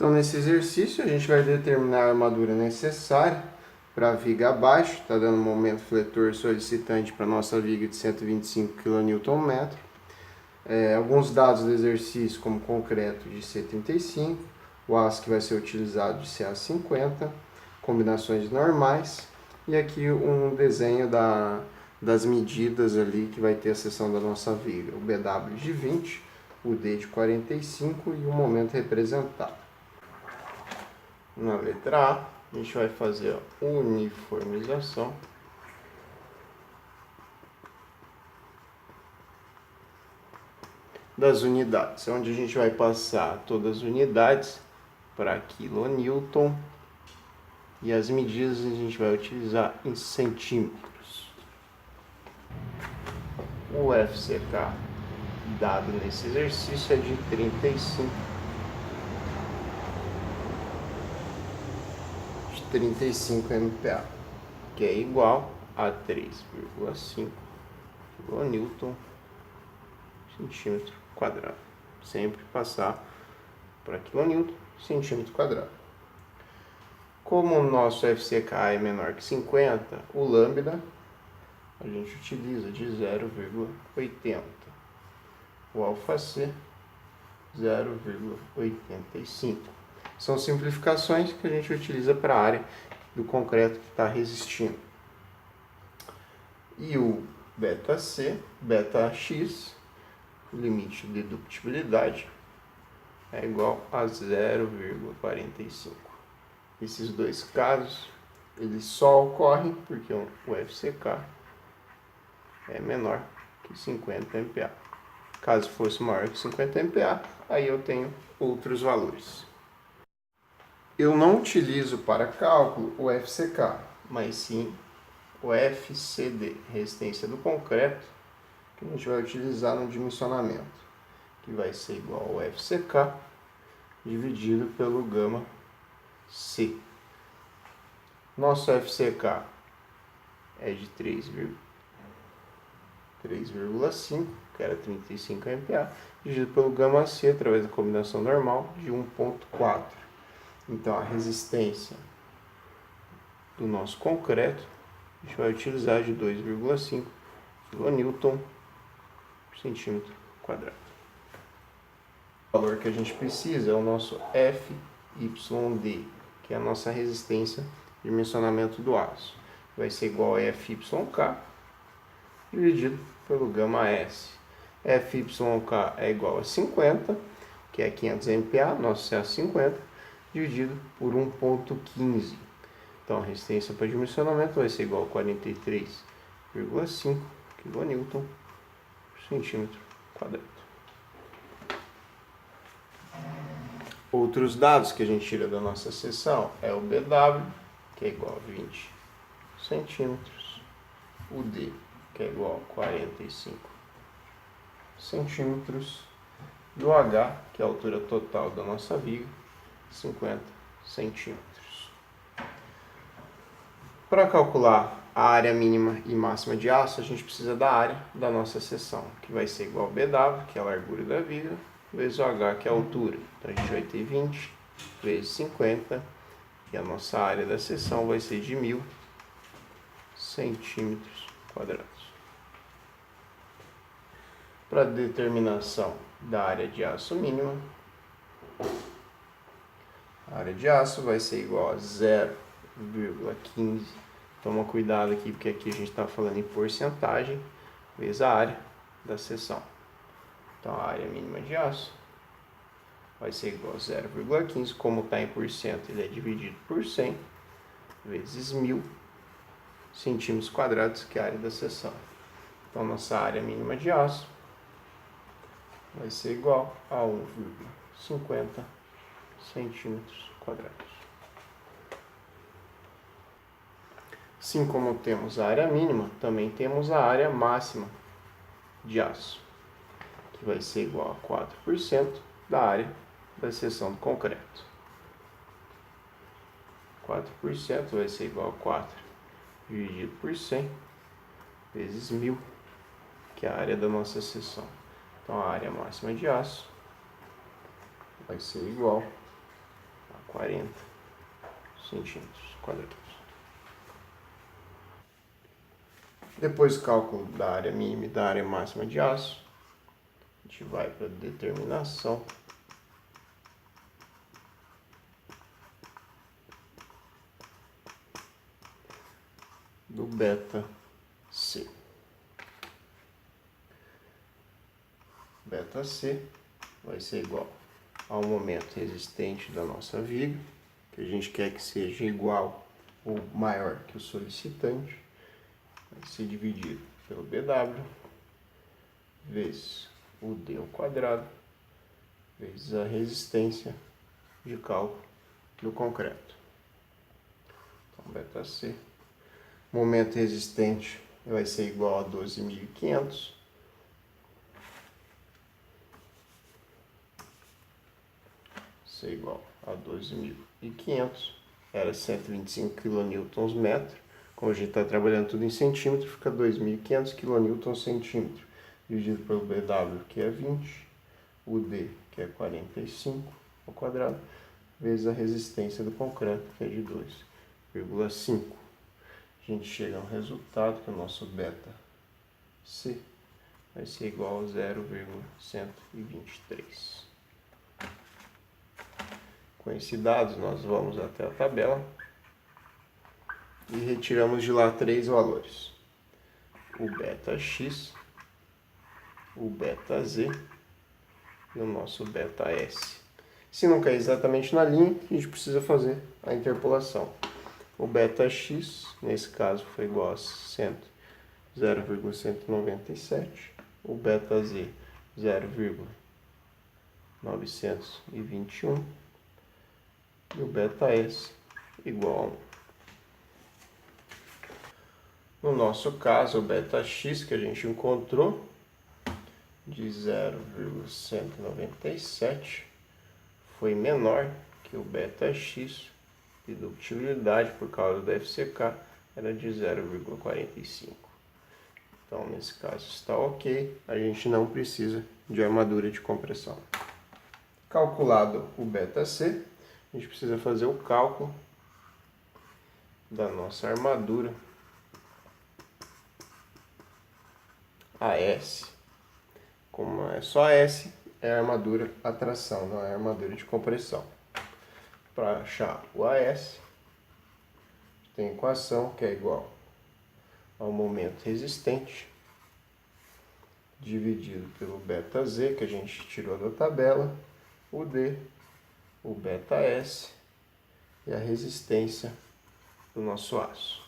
Então, nesse exercício, a gente vai determinar a armadura necessária para a viga abaixo. Está dando um momento fletor solicitante para a nossa viga de 125 kN. Alguns dados do exercício, como concreto de C35, o aço que vai ser utilizado de CA50, combinações normais, e aqui um desenho das medidas ali que vai ter a seção da nossa viga. O BW de 20, o D de 45 e o momento representado. Na letra A, a gente vai fazer a uniformização das unidades, onde a gente vai passar todas as unidades para quilonewton e as medidas a gente vai utilizar em centímetros. O FCK dado nesse exercício é de 35 MPa, que é igual a 3,5 kN centímetro quadrado. Sempre passar para quilonewton centímetro quadrado. Como o nosso FCK é menor que 50, o lambda a gente utiliza de 0,80. O alfa-C 0,85. São simplificações que a gente utiliza para a área do concreto que está resistindo. E o beta-C, beta-X, limite de dedutibilidade, é igual a 0,45. Esses dois casos, eles só ocorrem porque o FCK é menor que 50 MPa. Caso fosse maior que 50 MPa, aí eu tenho outros valores. Eu não utilizo para cálculo o FCK, mas sim o FCD, resistência do concreto, que a gente vai utilizar no dimensionamento, que vai ser igual ao FCK dividido pelo gama C. Nosso FCK é de 3,5, que era 35 MPa, dividido pelo gama C através da combinação normal de 1,4. Então a resistência do nosso concreto a gente vai utilizar de 2,5 kN por centímetro quadrado. O valor que a gente precisa é o nosso FYD, que é a nossa resistência de dimensionamento do aço. Vai ser igual a FYK dividido pelo gama S. FYK é igual a 50, que é 500 MPa, nosso CA50, dividido por 1,15. Então a resistência para dimensionamento vai ser igual a 43,5 kN por centímetro quadrado. Outros dados que a gente tira da nossa seção é o BW, que é igual a 20 centímetros, o D, que é igual a 45 centímetros, e o H, que é a altura total da nossa viga, 50 centímetros. Para calcular a área mínima e máxima de aço, a gente precisa da área da nossa seção, que vai ser igual a BW, que é a largura da viga, vezes o H, que é a altura. Então a gente vai ter 20 vezes 50, e a nossa área da seção vai ser de 1000 centímetros quadrados. Para determinação da área de aço mínima, a área de aço vai ser igual a 0,15. Toma cuidado aqui, porque aqui a gente está falando em porcentagem, vezes a área da seção. Então a área mínima de aço vai ser igual a 0,15. Como está em porcento, ele é dividido por 100, vezes 1000 centímetros quadrados, que é a área da seção. Então nossa área mínima de aço vai ser igual a 1,50 centímetros quadrados. Assim como temos a área mínima, também temos a área máxima de aço, que vai ser igual a 4% da área da seção do concreto. 4% vai ser igual a 4 dividido por 100 vezes 1000, que é a área da nossa seção. Então a área máxima de aço vai ser igual 40 centímetros quadrados. Depois do cálculo da área mínima e da área máxima de aço, a gente vai para a determinação do beta C. Beta C vai ser igual ao momento resistente da nossa viga, que a gente quer que seja igual ou maior que o solicitante, vai ser dividido pelo BW vezes o D ao quadrado vezes a resistência de cálculo do concreto. Então, beta C, momento resistente vai ser igual a 12.500 ser igual a 12.500, era 125 kN/m. Como a gente está trabalhando tudo em centímetro, fica 2.500 kN/cm, dividido pelo BW, que é 20, o D, que é 45 ao quadrado, vezes a resistência do concreto, que é de 2,5. A gente chega a um resultado que o nosso beta C vai ser igual a 0,123. Com esses dados, nós vamos até a tabela e retiramos de lá 3 valores: o beta X, o beta Z e o nosso beta S. Se não cair exatamente na linha, a gente precisa fazer a interpolação. O beta X, nesse caso, foi igual a 0,197, o beta Z 0,921 e o beta S igual a 1. No nosso caso, o beta X que a gente encontrou de 0,197 foi menor que o beta X de ductilidade por causa do FCK era de 0,45. Então, nesse caso está ok, a gente não precisa de armadura de compressão. Calculado o beta C, a gente precisa fazer o cálculo da nossa armadura AS. Como é só AS, é armadura a tração, não é armadura de compressão. Para achar o AS, tem a equação que é igual ao momento resistente dividido pelo beta Z, que a gente tirou da tabela, o D, o beta S e a resistência do nosso aço.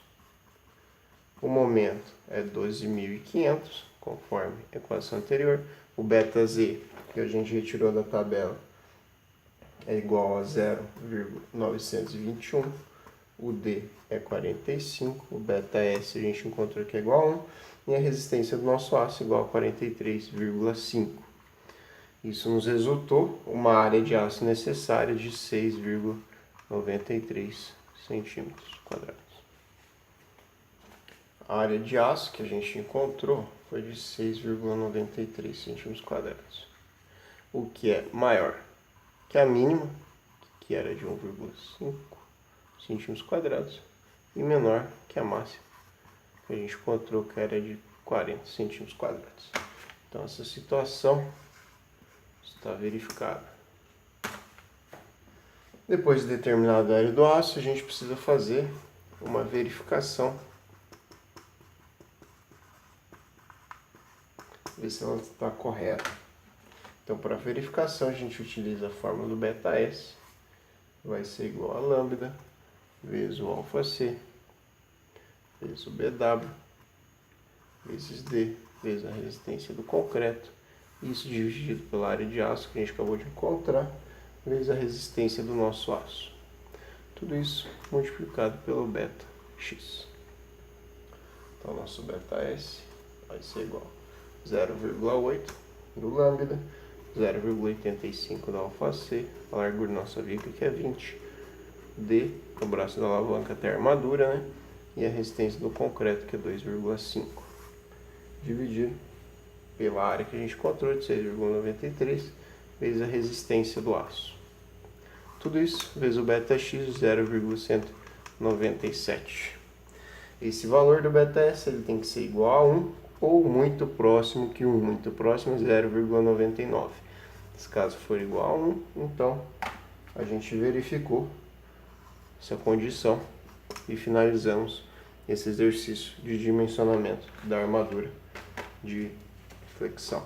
O momento é 12.500, conforme a equação anterior. O beta Z, que a gente retirou da tabela, é igual a 0,921. O D é 45. O beta S a gente encontrou que é igual a 1. E a resistência do nosso aço é igual a 43,5. Isso nos resultou uma área de aço necessária de 6,93 centímetros quadrados. A área de aço que a gente encontrou foi de 6,93 centímetros quadrados, o que é maior que a mínima, que era de 1,5 centímetros quadrados, e menor que a máxima, que a gente encontrou que era de 40 centímetros quadrados. Então, essa situação está verificada. Depois de determinada a área do aço, a gente precisa fazer uma verificação, ver se ela está correta. Então, para verificação, a gente utiliza a fórmula do beta S, vai ser igual a lambda vezes o alfa C, vezes o BW, vezes D, vezes a resistência do concreto, isso dividido pela área de aço que a gente acabou de encontrar, vezes a resistência do nosso aço. Tudo isso multiplicado pelo beta X. Então, nosso beta S vai ser igual a 0,8 do lambda, 0,85 da alfa C, a largura da nossa viga que é 20, D, o braço da alavanca até a armadura, né? E a resistência do concreto que é 2,5, dividido pela área que a gente encontrou de 6,93, vezes a resistência do aço. Tudo isso vezes o beta-x, 0,197. Esse valor do beta-s ele tem que ser igual a 1 ou muito próximo que 1. Muito próximo é 0,99. Se caso for igual a 1, então a gente verificou essa condição e finalizamos esse exercício de dimensionamento da armadura de flexão.